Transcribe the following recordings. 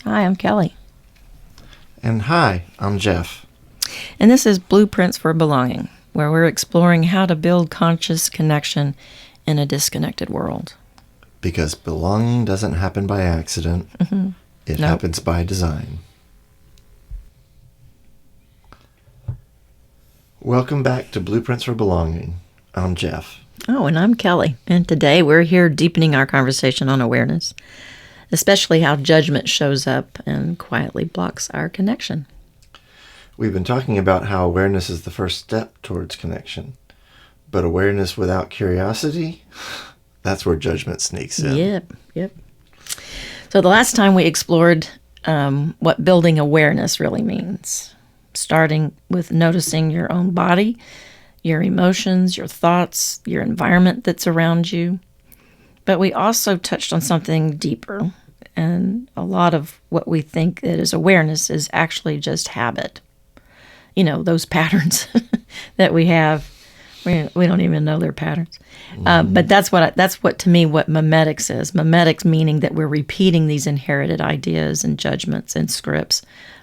Hi, I'm Kelly. And hi, I'm Geoff. And this is Blueprints for Belonging, where we're exploring how to build conscious connection in a disconnected world. Because belonging doesn't happen by accident. Mm-hmm. It happens by design. Welcome back to Blueprints for Belonging. I'm Geoff. Oh, and I'm Kelly. And today we're here deepening our conversation on awareness, especially how judgment shows up and quietly blocks our connection. We've been talking about how awareness is the first step towards connection. But awareness without curiosity, that's where judgment sneaks in. Yep. So the last time we explored what building awareness really means, starting with noticing your own body, your emotions, your thoughts, your environment that's around you. But we also touched on something deeper, and a lot of what we think that is awareness is actually just habit. You know, those patterns that we have. We don't even know their patterns. But that's what to me what memetics is. Memetics meaning that we're repeating these inherited ideas and judgments and scripts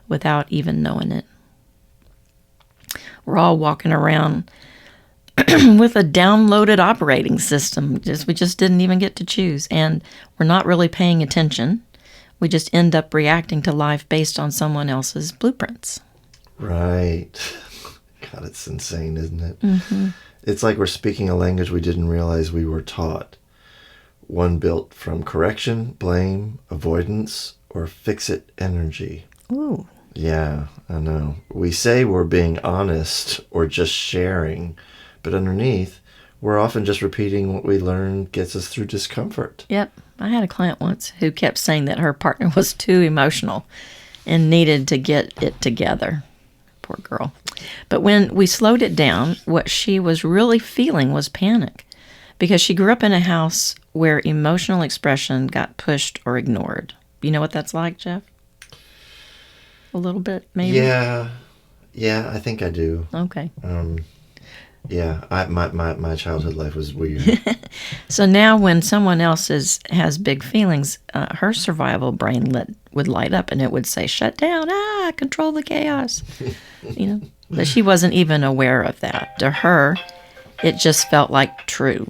without even knowing it. We're all walking around with a downloaded operating system. We just didn't even get to choose. And we're not really paying attention. We just end up reacting to life based on someone else's blueprints. Right. God, it's insane, isn't it? Mm-hmm. It's like we're speaking a language we didn't realize we were taught. One built from correction, blame, avoidance, or fix-it energy. Ooh. Yeah, I know. We say we're being honest or just sharing, but underneath, we're often just repeating what we learned gets us through discomfort. Yep. I had a client once who kept saying that her partner was too emotional and needed to get it together. Poor girl. But when we slowed it down, what she was really feeling was panic because she grew up in a house where emotional expression got pushed or ignored. You know what that's like, Geoff? A little bit, maybe? Yeah, I think I do. Okay. Yeah, my childhood life was weird. So now when someone else has big feelings, her survival brain would light up and it would say, shut down, control the chaos. But she wasn't even aware of that. To her, it just felt like true.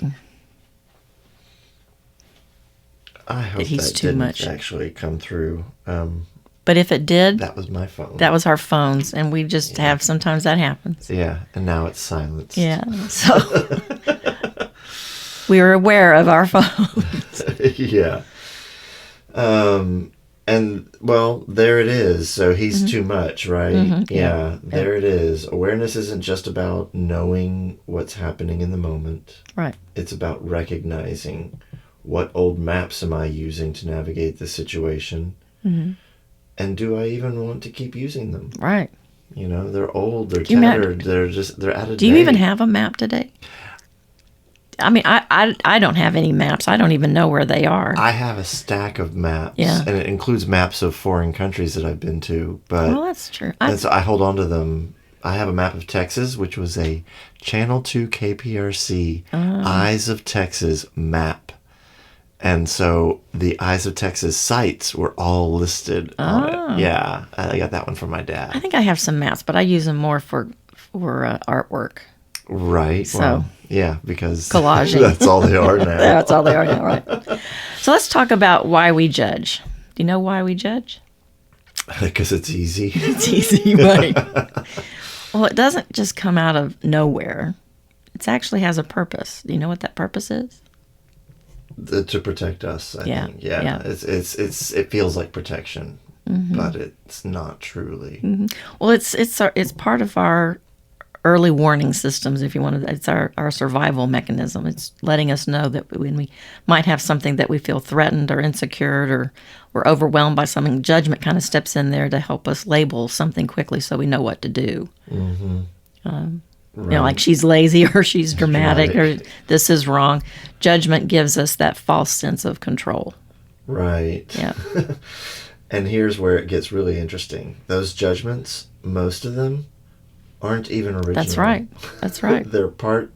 I hope he's that too didn't much. actually come through. But if it did, That was my phone. that was our phones, and we just have, sometimes that happens. Yeah, and now it's silenced. Yeah, so we were aware of our phones. Yeah. And, well, there it is. So he's too much, right? Mm-hmm. Yeah, there it is. Awareness isn't just about knowing what's happening in the moment. Right. It's about recognizing what old maps am I using to navigate this situation. Mm-hmm. And do I even want to keep using them? Right. They're old, they're tattered, they're out of date. Do you even have a map today? I mean, I don't have any maps. I don't even know where they are. I have a stack of maps. Yeah. And it includes maps of foreign countries that I've been to. But Well, that's true. so I hold on to them. I have a map of Texas, which was a Channel 2 KPRC Eyes of Texas map. And so the Eyes of Texas sites were all listed on it. Yeah, I got that one from my dad. I think I have some maps, but I use them more for artwork. Right. So, well, yeah, because collaging. that's all they are now. That's all they are now, right? So let's talk about why we judge. Do you know why we judge? Because it's easy. It's easy, right? Well, it doesn't just come out of nowhere. It actually has a purpose. Do you know what that purpose is? To protect us, I think. Yeah. It feels like protection, but it's not truly. Mm-hmm. Well, it's part of our early warning systems, if you want to. It's our survival mechanism. It's letting us know that when we might have something that we feel threatened or insecure or we're overwhelmed by something, judgment kind of steps in there to help us label something quickly so we know what to do. Mm-hmm. Right. Like she's lazy or she's dramatic or this is wrong. Judgment gives us that false sense of control. Right. Yeah. And here's where it gets really interesting. Those judgments, most of them, aren't even original. That's right. They're part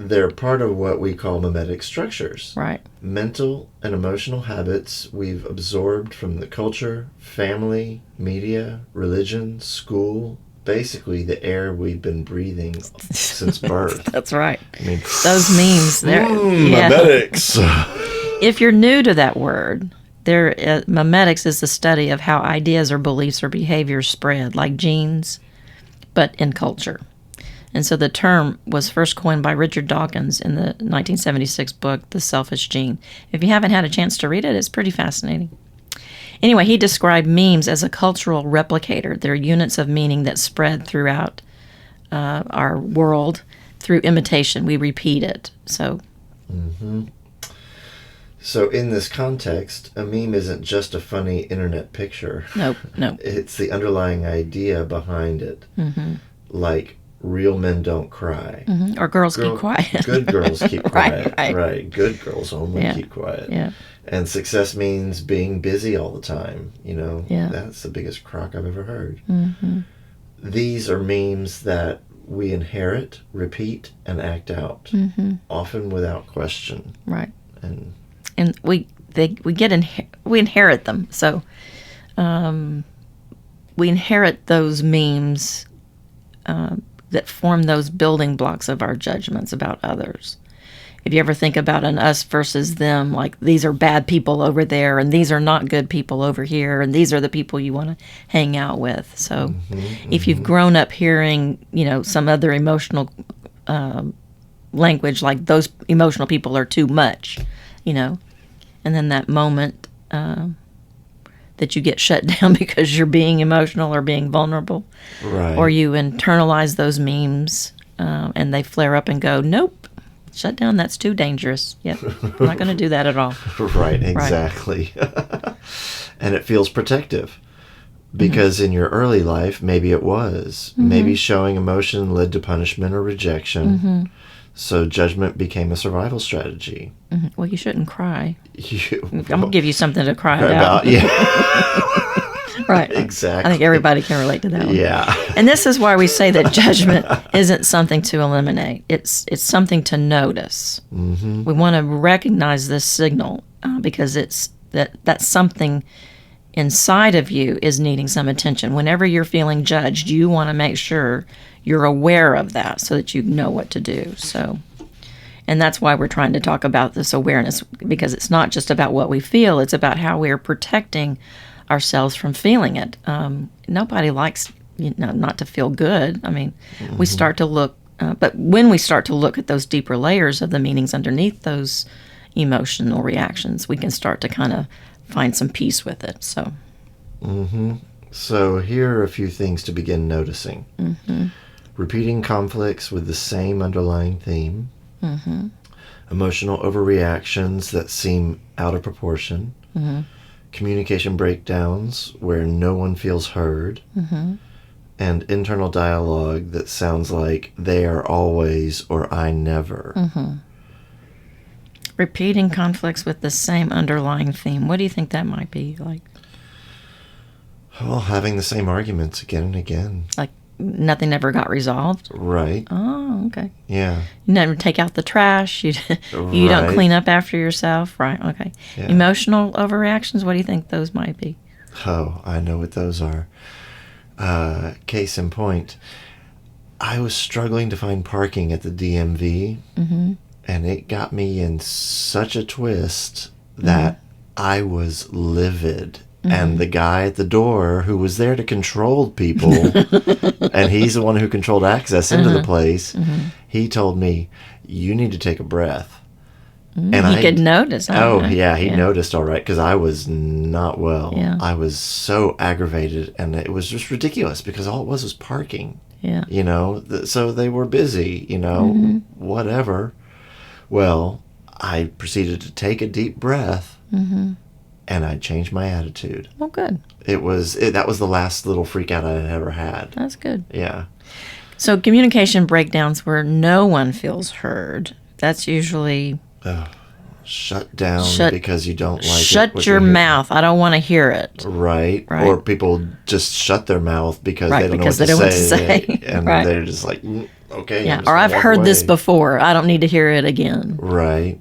they're part of what we call mimetic structures. Right. Mental and emotional habits we've absorbed from the culture, family, media, religion, school, basically the air we've been breathing since birth. That's right. I mean, Those memes. mimetics. If you're new to that word, mimetics is the study of how ideas or beliefs or behaviors spread, like genes, but in culture. And so the term was first coined by Richard Dawkins in the 1976 book, The Selfish Gene. If you haven't had a chance to read it, it's pretty fascinating. Anyway, he described memes as a cultural replicator. They're units of meaning that spread throughout our world through imitation. We repeat it. So, So in this context, a meme isn't just a funny internet picture. Nope. It's the underlying idea behind it. Like, real men don't cry. Or girls keep quiet. Good girls keep quiet. Right. Good girls only keep quiet. Yeah. And success means being busy all the time. You know, Yeah. That's the biggest crock I've ever heard. These are memes that we inherit, repeat, and act out, often without question. Right. And we inherit them. So we inherit those memes that form those building blocks of our judgments about others. If you ever think about an us versus them, like these are bad people over there and these are not good people over here and these are the people you want to hang out with. So if you've grown up hearing, some other emotional language, like those emotional people are too much, and then that moment that you get shut down because you're being emotional or being vulnerable, right. Or you internalize those memes and they flare up and go, nope, shut down, that's too dangerous. Yep, I'm not going to do that at all. Right, exactly. And it feels protective because in your early life, maybe it was. Maybe showing emotion led to punishment or rejection. So judgment became a survival strategy. Well, you shouldn't cry. I'm going to give you something to cry about. Yeah. Right. Exactly. I think everybody can relate to that one. Yeah. And this is why we say that judgment isn't something to eliminate. It's something to notice. We want to recognize this signal because it's that's something inside of you is needing some attention. Whenever you're feeling judged, you want to make sure you're aware of that so that you know what to do. So, and that's why we're trying to talk about this awareness, because it's not just about what we feel, it's about how we're protecting ourselves from feeling it. Nobody likes, not to feel good. I mean, we start to look, but when we start to look at those deeper layers of the meanings underneath those emotional reactions, we can start to kind of find some peace with it. So, So here are a few things to begin noticing. Repeating conflicts with the same underlying theme. Emotional overreactions that seem out of proportion. Communication breakdowns where no one feels heard. And internal dialogue that sounds like they are always or I never. Repeating conflicts with the same underlying theme. What do you think that might be like? Well, having the same arguments again and again. Like nothing ever got resolved? Right. Oh, okay. Yeah. You never take out the trash. You don't clean up after yourself. Right, okay. Yeah. Emotional overreactions, what do you think those might be? Oh, I know what those are. Case in point, I was struggling to find parking at the DMV, and it got me in such a twist that I was livid. And the guy at the door who was there to control people, and he's the one who controlled access into the place, he told me, you need to take a breath. And he could notice. He noticed all right, because I was not well. Yeah. I was so aggravated, and it was just ridiculous because all it was parking. Yeah. So they were busy, whatever. Well, I proceeded to take a deep breath, and I changed my attitude. Oh, good. That was the last little freak out I had ever had. That's good. Yeah. So communication breakdowns where no one feels heard, that's usually... Shut down because you don't like it. Shut your mouth. I don't want to hear it. Right. Or people just shut their mouth because they don't know what to say. And right. they're just like, okay. Yeah, I'm just or gonna I've walk heard this away. before. I don't need to hear it again. Right.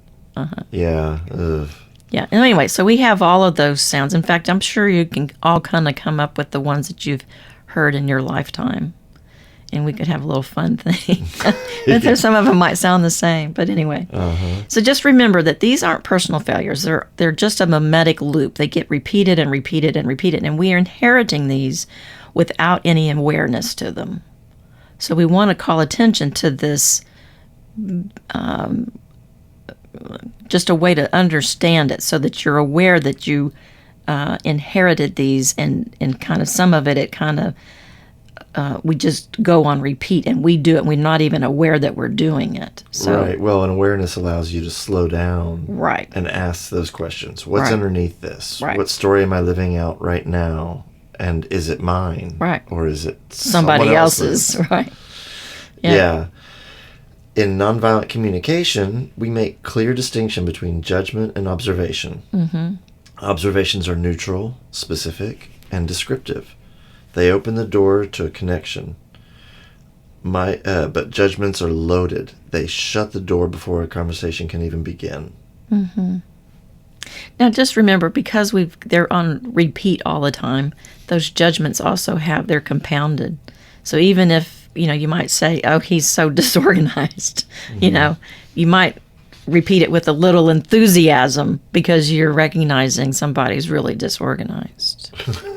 Yeah. Ugh. Yeah. And anyway, so we have all of those sounds. In fact, I'm sure you can all kind of come up with the ones that you've heard in your lifetime. And we could have a little fun thing. Some of them might sound the same, but anyway. So just remember that these aren't personal failures. They're just a mimetic loop. They get repeated and repeated and repeated, and we are inheriting these without any awareness to them. So we want to call attention to this, just a way to understand it, so that you're aware that you inherited these, and kind of some of it kind of. We just go on repeat, and we do it, and we're not even aware that we're doing it. So, right. Well, and awareness allows you to slow down, right, and ask those questions. What's right. underneath this? Right. What story am I living out right now? And is it mine? Right. Or is it somebody else's? Right. Yeah. In nonviolent communication, we make clear distinction between judgment and observation. Mm-hmm. Observations are neutral, specific, and descriptive. They open the door to a connection. But judgments are loaded. They shut the door before a conversation can even begin. Mm-hmm. Now, just remember, because they're on repeat all the time, those judgments also they're compounded. So even if, you might say, oh, he's so disorganized, Mm-hmm. You might repeat it with a little enthusiasm because you're recognizing somebody's really disorganized.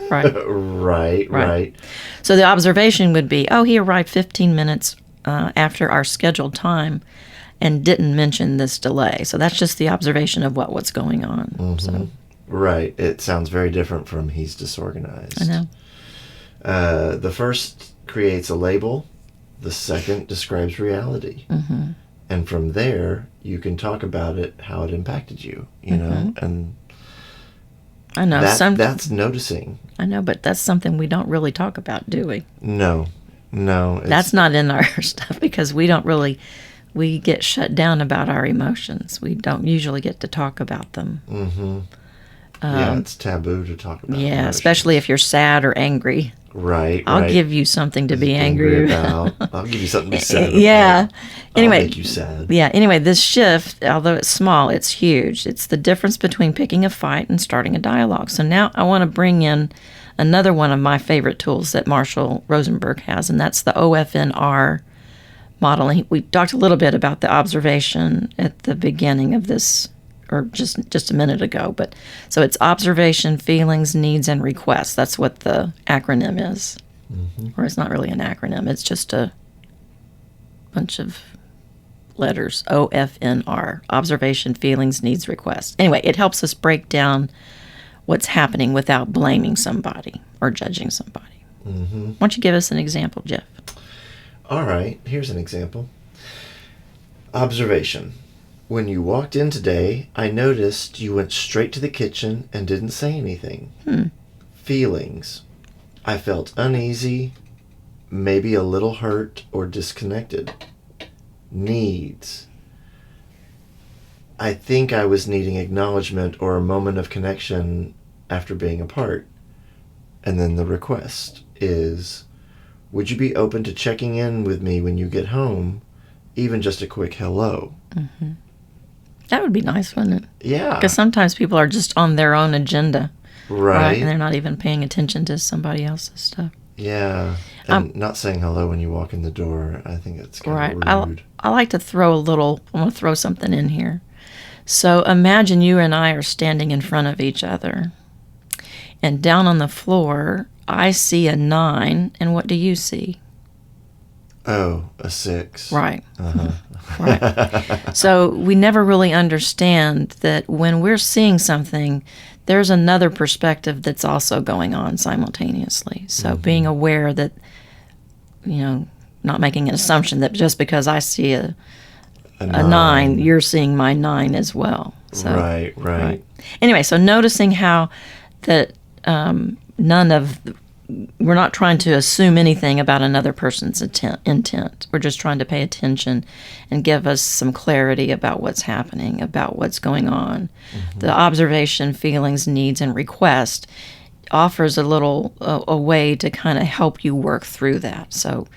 Right. Right. So the observation would be, oh, he arrived 15 minutes after our scheduled time and didn't mention this delay. So that's just the observation of what's going on. Mm-hmm. So. Right. It sounds very different from he's disorganized. I know. The first creates a label. The second describes reality. Mm-hmm. And from there, you can talk about it, how it impacted you, know, and I know that's noticing. I know, but that's something we don't really talk about, do we? No. That's not in our stuff, because we get shut down about our emotions. We don't usually get to talk about them. Mm-hmm. Yeah, it's taboo to talk about. Yeah, emotions. Especially if you're sad or angry. Right. I'll give you something to be angry about. I'll give you something to be sad about. Yeah. Anyway, I'll make you sad. Yeah. Anyway, this shift, although it's small, it's huge. It's the difference between picking a fight and starting a dialogue. So now I want to bring in another one of my favorite tools that Marshall Rosenberg has, and that's the OFNR modeling. We talked a little bit about the observation at the beginning of this, or just a minute ago. But so it's observation, feelings, needs, and requests. That's what the acronym is. Mm-hmm. Or it's not really an acronym. It's just a bunch of letters. OFNR. Observation, feelings, needs, requests. Anyway, it helps us break down what's happening without blaming somebody or judging somebody. Mm-hmm. Why don't you give us an example, Geoff? All right. Here's an example. Observation. When you walked in today, I noticed you went straight to the kitchen and didn't say anything. Feelings. I felt uneasy, maybe a little hurt or disconnected. Needs. I think I was needing acknowledgement or a moment of connection after being apart. And then the request is, would you be open to checking in with me when you get home, even just a quick hello? Mm-hmm. That would be nice, wouldn't it? Yeah. Because sometimes people are just on their own agenda. Right. And they're not even paying attention to somebody else's stuff. Yeah. And not saying hello when you walk in the door, I think it's kind of rude. I like to I want to throw something in here. So imagine you and I are standing in front of each other. And down on the floor, I see a 9. And what do you see? Oh, a 6. Right. Uh-huh. Right. So we never really understand that when we're seeing something, there's another perspective that's also going on simultaneously. So being aware that, not making an assumption that just because I see a 9, you're seeing my 9 as well. So, Right. Anyway, so noticing how that we're not trying to assume anything about another person's intent. We're just trying to pay attention and give us some clarity about what's happening, about what's going on. Mm-hmm. The observation, feelings, needs, and request offers a way to kind of help you work through that. So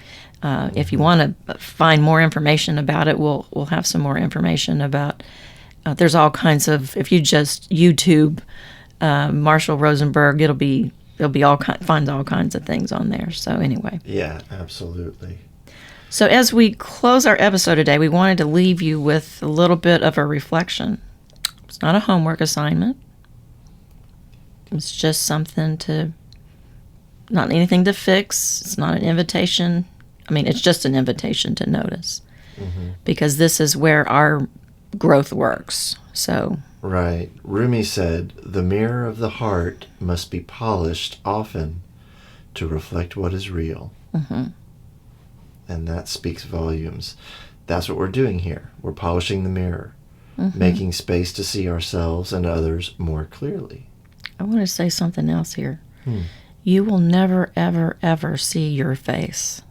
If you want to find more information about it, we'll have some more information about. There's all kinds of. If you just YouTube Marshall Rosenberg, there'll be find all kinds of things on there. So anyway. Yeah, absolutely. So as we close our episode today, we wanted to leave you with a little bit of a reflection. It's not a homework assignment. It's just something not anything to fix. It's not an invitation. I mean, it's just an invitation to notice. Mm-hmm. Because this is where our growth works. So. Right. Rumi said, "The mirror of the heart must be polished often to reflect what is real." Mm-hmm. And that speaks volumes. That's what we're doing here. We're polishing the mirror, making space to see ourselves and others more clearly. I want to say something else here. You will never, ever, ever see your face.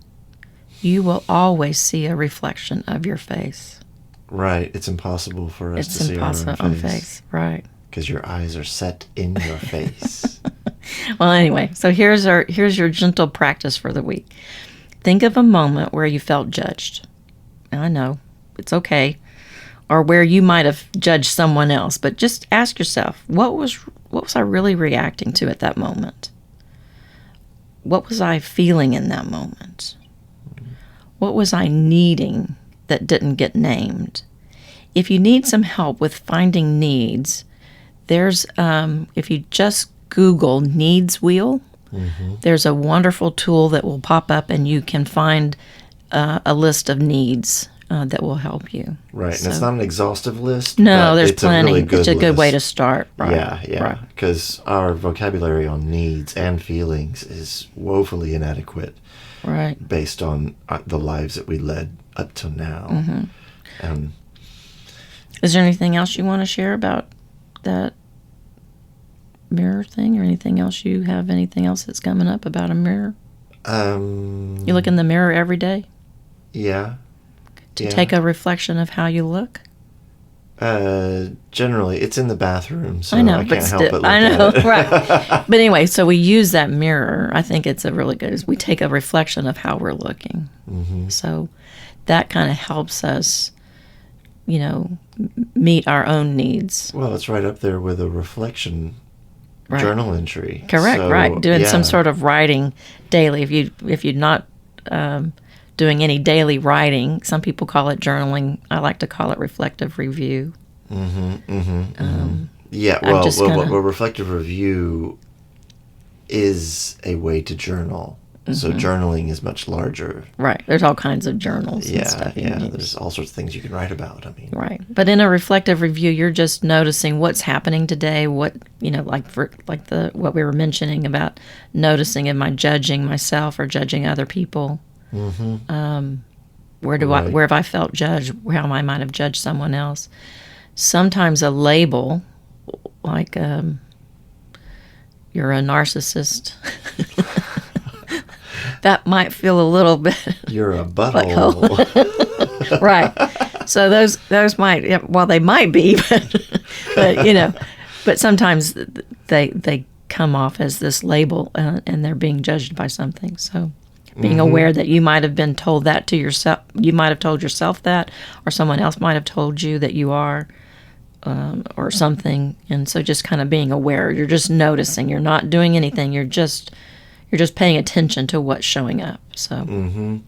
You will always see a reflection of your face. Right. It's impossible for us to see our own face. Right. Because your eyes are set in your face. Well, anyway, so here's your gentle practice for the week. Think of a moment where you felt judged. I know, it's okay. Or where you might have judged someone else, but just ask yourself, what was I really reacting to at that moment? What was I feeling in that moment? What was I needing that didn't get named? If you need some help with finding needs, there's if you just Google needs wheel, there's a wonderful tool that will pop up and you can find a list of needs that will help you. Right, and it's not an exhaustive list. No, there's plenty. A really good it's a good list. way to start. Right. Yeah, because our vocabulary on needs and feelings is woefully inadequate. Right. Based on the lives that we led up till now. Is there anything else you want to share about that mirror thing, or anything else anything else that's coming up about a mirror? You look in the mirror every day? Yeah. To take a reflection of how you look? Generally, it's in the bathroom, so I know, I can't help but look I know, at it. Right. But anyway, so we use that mirror. I think it's a really good, we take a reflection of how we're looking. Mm-hmm. So that kind of helps us, meet our own needs. Well, it's right up there with a reflection journal entry. Correct, so, right. Doing some sort of writing daily. If you're not doing any daily writing, some people call it journaling. I like to call it reflective review. Yeah, well, reflective review is a way to journal. So journaling is much larger. Right. There's all kinds of journals and stuff. Yeah. There's all sorts of things you can write about. Right. But in a reflective review, you're just noticing what's happening today. What what we were mentioning about noticing, am I judging myself or judging other people? Where have I felt judged? How I might have judged someone else? Sometimes a label, like you're a narcissist. That might feel a little bit. You're a butthole. Right. So those might, well, they might be, but sometimes they come off as this label and they're being judged by something. So being aware that you might have been told that to yourself, you might have told yourself that, or someone else might have told you that you are, or something. And so just kind of being aware, you're just noticing, you're not doing anything, you're just paying attention to what's showing up. So,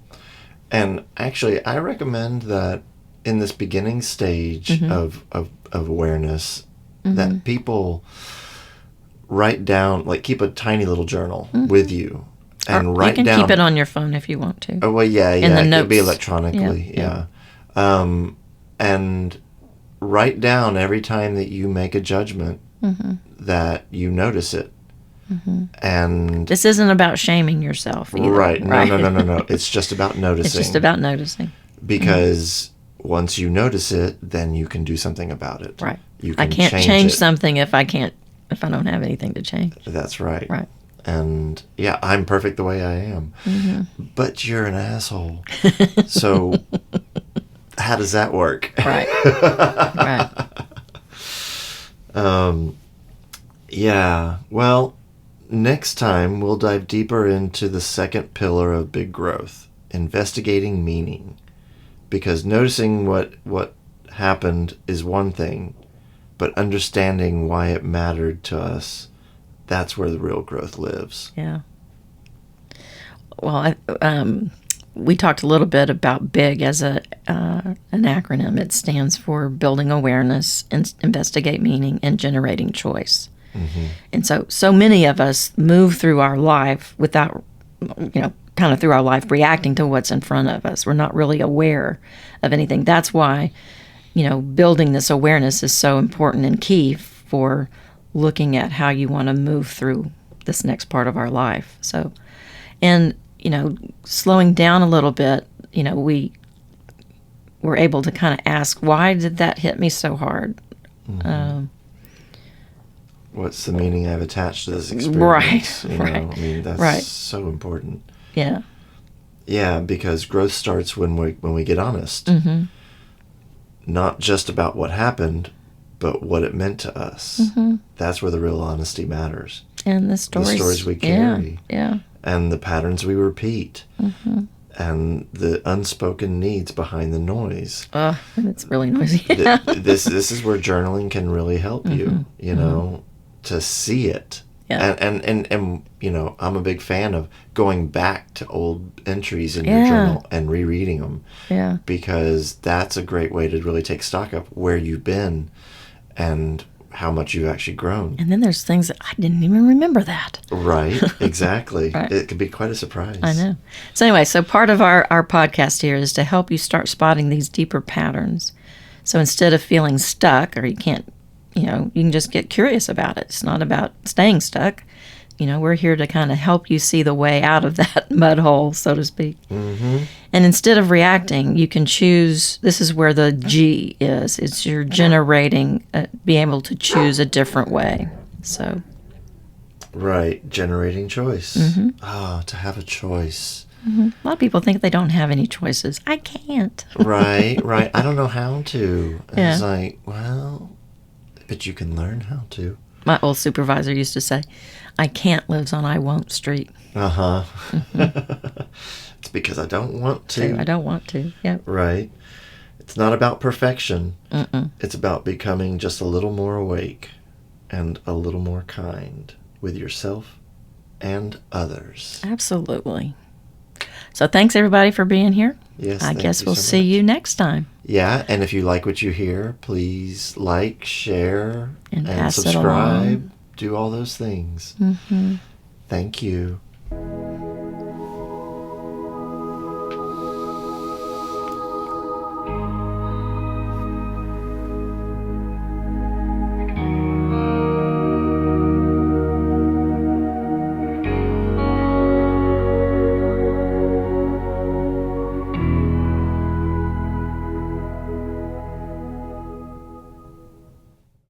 and actually, I recommend that in this beginning stage of awareness, that people write down, like keep a tiny little journal with you, and write down. You can keep it on your phone if you want to. Oh well, yeah. In the it notes. could be electronically, and write down every time that you make a judgment that you notice it. And this isn't about shaming yourself either. Right. No. It's just about noticing. It's just about noticing. Because once you notice it, then you can do something about it. Right. You can I can't change something if I don't have anything to change. That's right. Right. And yeah, I'm perfect the way I am. But you're an asshole. So how does that work? Right. Right. Yeah. Well, next time we'll dive deeper into the second pillar of big growth, investigating meaning. Because noticing what happened is one thing, but understanding why it mattered to us, that's where the real growth lives. Yeah. Well, we talked a little bit about BIG as an acronym. It stands for Building Awareness, Investigate Meaning, and Generating Choice. Mm-hmm. And so many of us move through our life without, kind of through our life reacting to what's in front of us. We're not really aware of anything. That's why, building this awareness is so important and key for looking at how you want to move through this next part of our life. So, and slowing down a little bit, we were able to kind of ask, why did that hit me so hard? Mm-hmm. What's the meaning I've attached to this experience? Right, right. I mean, that's so important. Yeah. Yeah, because growth starts when we get honest. Mm-hmm. Not just about what happened, but what it meant to us. Mm-hmm. That's where the real honesty matters. And the stories we carry. Yeah. And the patterns we repeat. Mm-hmm. And the unspoken needs behind the noise. It's really noisy. This is where journaling can really help you, mm-hmm. To see it. Yeah. And I'm a big fan of going back to old entries in your journal and rereading them. Yeah. Because that's a great way to really take stock of where you've been and how much you've actually grown. And then there's things that I didn't even remember that. Right, exactly. Right. It could be quite a surprise. I know. So anyway, part of our podcast here is to help you start spotting these deeper patterns. So instead of feeling stuck, or you can't, you can just get curious about it. It's not about staying stuck. We're here to kind of help you see the way out of that mud hole, so to speak. Mm-hmm. And instead of reacting, you can choose. This is where the G is. It's your generating, be able to choose a different way. So. Right, generating choice. Mm-hmm. To have a choice. Mm-hmm. A lot of people think they don't have any choices. I can't. Right. I don't know how to. And Yeah. It's like, well, but you can learn how to. My old supervisor used to say, I can't lives on I won't street. Uh-huh. Mm-hmm. It's because I don't want to. I don't want to. Yep. Right. It's not about perfection. Mm-mm. It's about becoming just a little more awake and a little more kind with yourself and others. Absolutely. So thanks everybody for being here. Yes. I guess we'll so see much. you next time. Yeah, and if you like what you hear, please like, share, And and pass it subscribe. along. Do all those things. Mm-hmm. Thank you.